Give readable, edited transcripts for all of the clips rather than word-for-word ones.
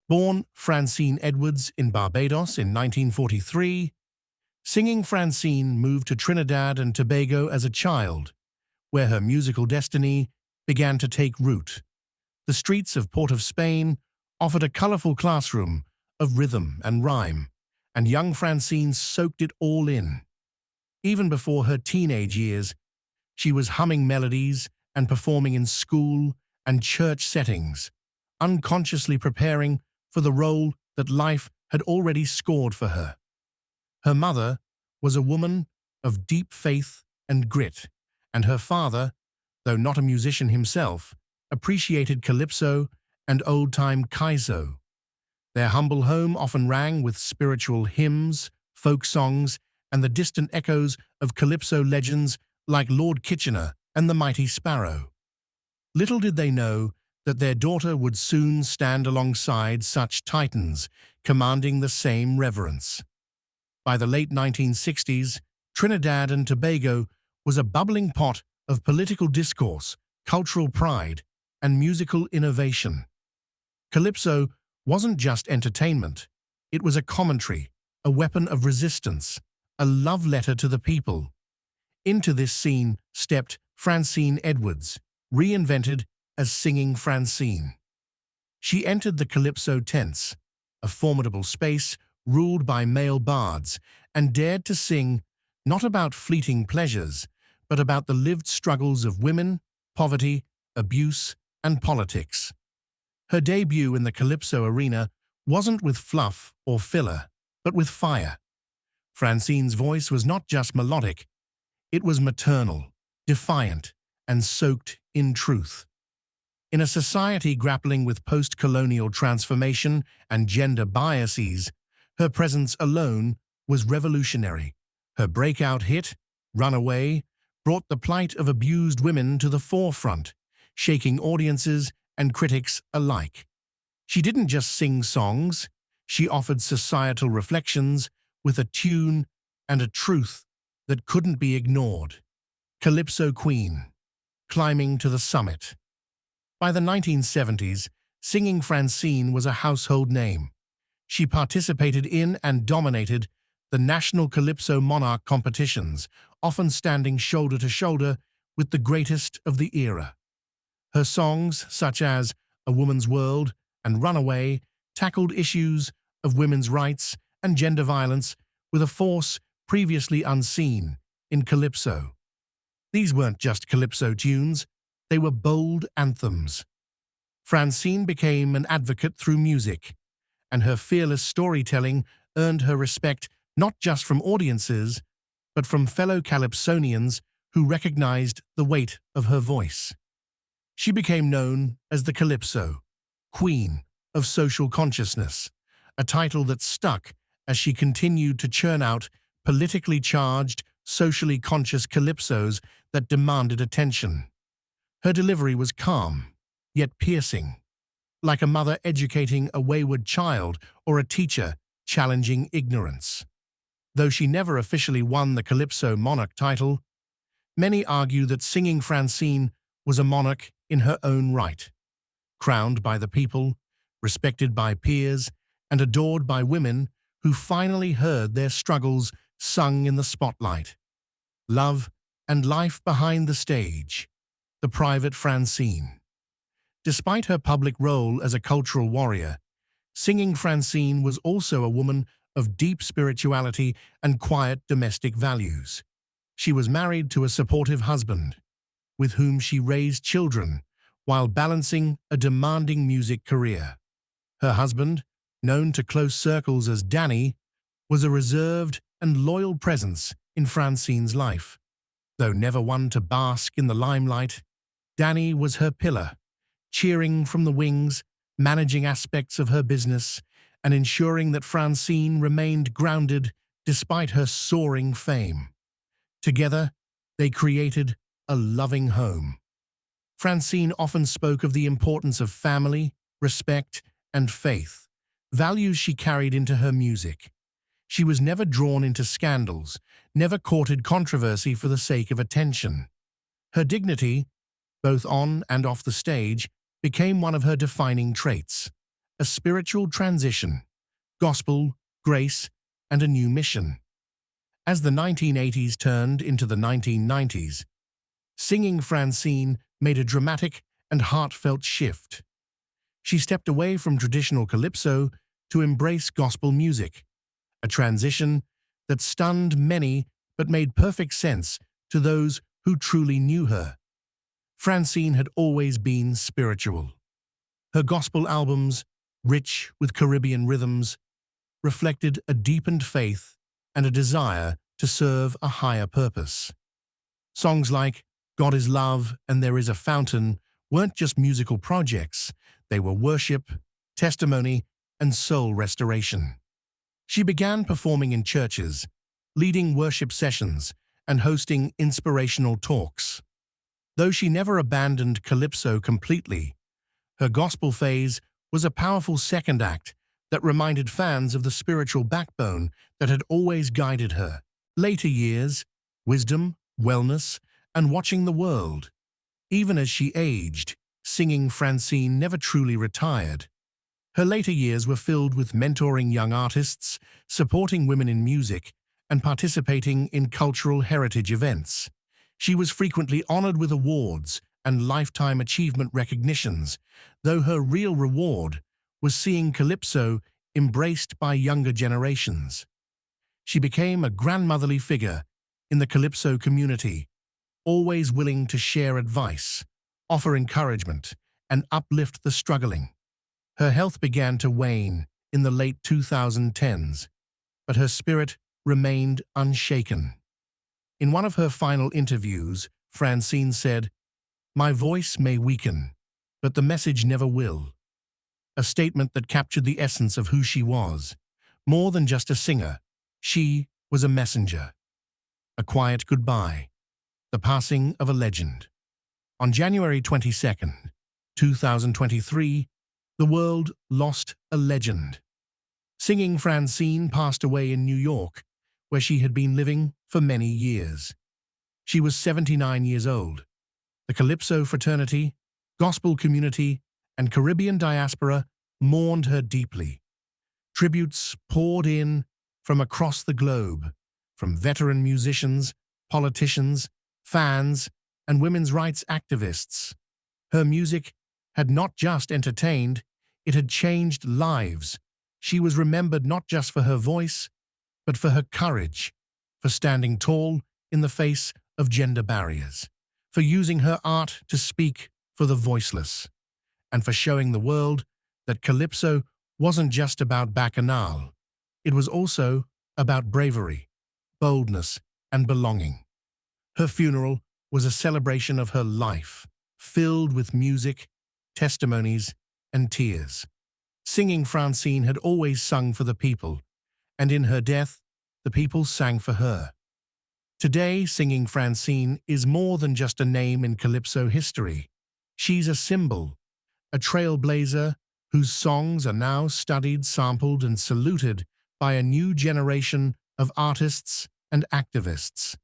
Born Francine Edwards in Barbados in 1943, singing Francine moved to Trinidad and Tobago as a child, where her musical destiny began to take root. The streets of Port of Spain offered a colorful classroom of rhythm and rhyme, and young Francine soaked it all in. Even before her teenage years, she was humming melodies and performing in school and church settings, unconsciously preparing for the role that life had already scored for her. Her mother was a woman of deep faith and grit, and her father, though not a musician himself, appreciated calypso and old-time kaiso. Their humble home often rang with spiritual hymns, folk songs, and the distant echoes of calypso legends like Lord Kitchener and the Mighty Sparrow. Little did they know that their daughter would soon stand alongside such titans, commanding the same reverence. By the late 1960s, Trinidad and Tobago was a bubbling pot of political discourse, cultural pride, and musical innovation. Calypso wasn't just entertainment. It was a commentary, a weapon of resistance, a love letter to the people. Into this scene stepped Francine Edwards, reinvented as Singing Francine. She entered the calypso tents, a formidable space ruled by male bards, and dared to sing not about fleeting pleasures, but about the lived struggles of women, poverty, abuse, and politics. Her debut in the calypso arena wasn't with fluff or filler, but with fire. Francine's voice was not just melodic, it was maternal, defiant, and soaked in truth. In a society grappling with post-colonial transformation and gender biases, her presence alone was revolutionary. Her breakout hit, Runaway, brought the plight of abused women to the forefront, shaking audiences and critics alike. She didn't just sing songs, she offered societal reflections with a tune and a truth that couldn't be ignored. Calypso Queen, climbing to the summit. By the 1970s, Singing Francine was a household name. She participated in and dominated the national Calypso Monarch competitions, often standing shoulder to shoulder with the greatest of the era. Her songs, such as A Woman's World and Runaway, tackled issues of women's rights and gender violence with a force previously unseen in calypso. These weren't just calypso tunes, they were bold anthems. Francine became an advocate through music, and her fearless storytelling earned her respect not just from audiences, but from fellow calypsonians who recognized the weight of her voice. She became known as the Calypso, Queen of Social Consciousness, a title that stuck as she continued to churn out politically charged, socially conscious calypsos that demanded attention. Her delivery was calm, yet piercing, like a mother educating a wayward child or a teacher challenging ignorance. Though she never officially won the Calypso Monarch title, many argue that Singing Francine was a monarch in her own right, crowned by the people, respected by peers, and adored by women who finally heard their struggles sung in the spotlight. Love and life behind the stage. The private Francine. Despite her public role as a cultural warrior, Singing Francine was also a woman of deep spirituality and quiet domestic values. She was married to a supportive husband, with whom she raised children while balancing a demanding music career. Her husband, known to close circles as Danny, was a reserved and loyal presence in Francine's life. Though never one to bask in the limelight, Danny was her pillar, cheering from the wings, managing aspects of her business, and ensuring that Francine remained grounded despite her soaring fame. Together, they created a loving home. Francine often spoke of the importance of family, respect, and faith, values she carried into her music. She was never drawn into scandals, never courted controversy for the sake of attention. Her dignity, both on and off the stage, became one of her defining traits, a spiritual transition, gospel, grace, and a new mission. As the 1980s turned into the 1990s, singing Francine made a dramatic and heartfelt shift. She stepped away from traditional calypso to embrace gospel music, a transition that stunned many but made perfect sense to those who truly knew her. Francine had always been spiritual. Her gospel albums, rich with Caribbean rhythms, reflected a deepened faith and a desire to serve a higher purpose. Songs like God is Love and There is a Fountain weren't just musical projects, they were worship, testimony, and soul restoration. She began performing in churches, leading worship sessions, and hosting inspirational talks. Though she never abandoned calypso completely, her gospel phase was a powerful second act that reminded fans of the spiritual backbone that had always guided her. Later years, wisdom, wellness, and watching the world. Even as she aged, singing Francine never truly retired. Her later years were filled with mentoring young artists, supporting women in music, and participating in cultural heritage events. She was frequently honored with awards and lifetime achievement recognitions, though her real reward was seeing calypso embraced by younger generations. She became a grandmotherly figure in the calypso community, always willing to share advice, offer encouragement, and uplift the struggling. Her health began to wane in the late 2010s, but her spirit remained unshaken. In one of her final interviews, Francine said, "My voice may weaken, but the message never will." A statement that captured the essence of who she was. More than just a singer, she was a messenger. A quiet goodbye, the passing of a legend. On January 22nd, 2023, the world lost a legend. Singing Francine passed away in New York, where she had been living for many years. She was 79 years old. The calypso fraternity, gospel community, and Caribbean diaspora mourned her deeply. Tributes poured in from across the globe, from veteran musicians, politicians, fans, and women's rights activists. Her music had not just entertained, it had changed lives. She was remembered not just for her voice, but for her courage, for standing tall in the face of gender barriers, for using her art to speak for the voiceless, and for showing the world that calypso wasn't just about bacchanal. It was also about bravery, boldness, and belonging. Her funeral was a celebration of her life, filled with music, testimonies, and tears. Singing Francine had always sung for the people, and in her death, the people sang for her. Today, Singing Francine is more than just a name in calypso history. She's a symbol, a trailblazer whose songs are now studied, sampled, and saluted by a new generation of artists and activists.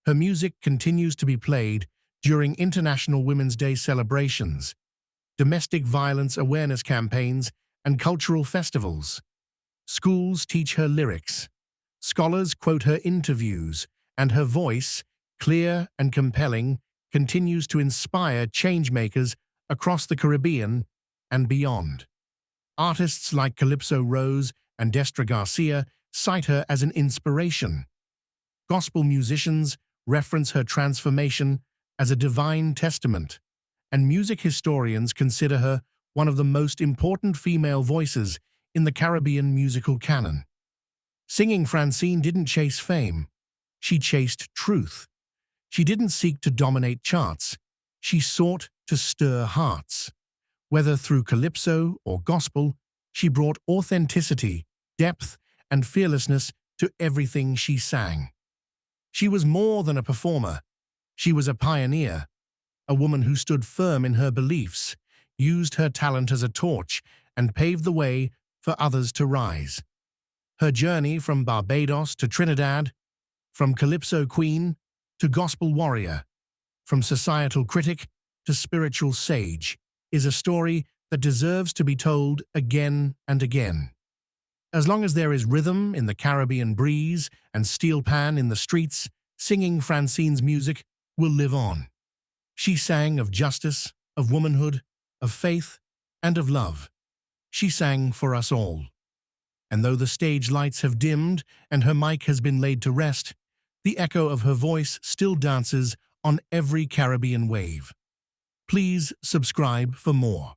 Her music continues to be played during International Women's Day celebrations, domestic violence awareness campaigns, and cultural festivals. Schools teach her lyrics. Scholars quote her interviews, and her voice, clear and compelling, continues to inspire changemakers across the Caribbean and beyond. Artists like Calypso Rose and Destra Garcia cite her as an inspiration. Gospel musicians reference her transformation as a divine testament, and music historians consider her one of the most important female voices in the Caribbean musical canon. Singing Francine didn't chase fame. She chased truth. She didn't seek to dominate charts. She sought to stir hearts. Whether through calypso or gospel, she brought authenticity, depth, and fearlessness to everything she sang. She was more than a performer. She was a pioneer, a woman who stood firm in her beliefs, used her talent as a torch, and paved the way for others to rise. Her journey from Barbados to Trinidad, from calypso queen to gospel warrior, from societal critic to spiritual sage, is a story that deserves to be told again and again. As long as there is rhythm in the Caribbean breeze and steel pan in the streets, singing Francine's music will live on. She sang of justice, of womanhood, of faith, and of love. She sang for us all. And though the stage lights have dimmed and her mic has been laid to rest, the echo of her voice still dances on every Caribbean wave. Please subscribe for more.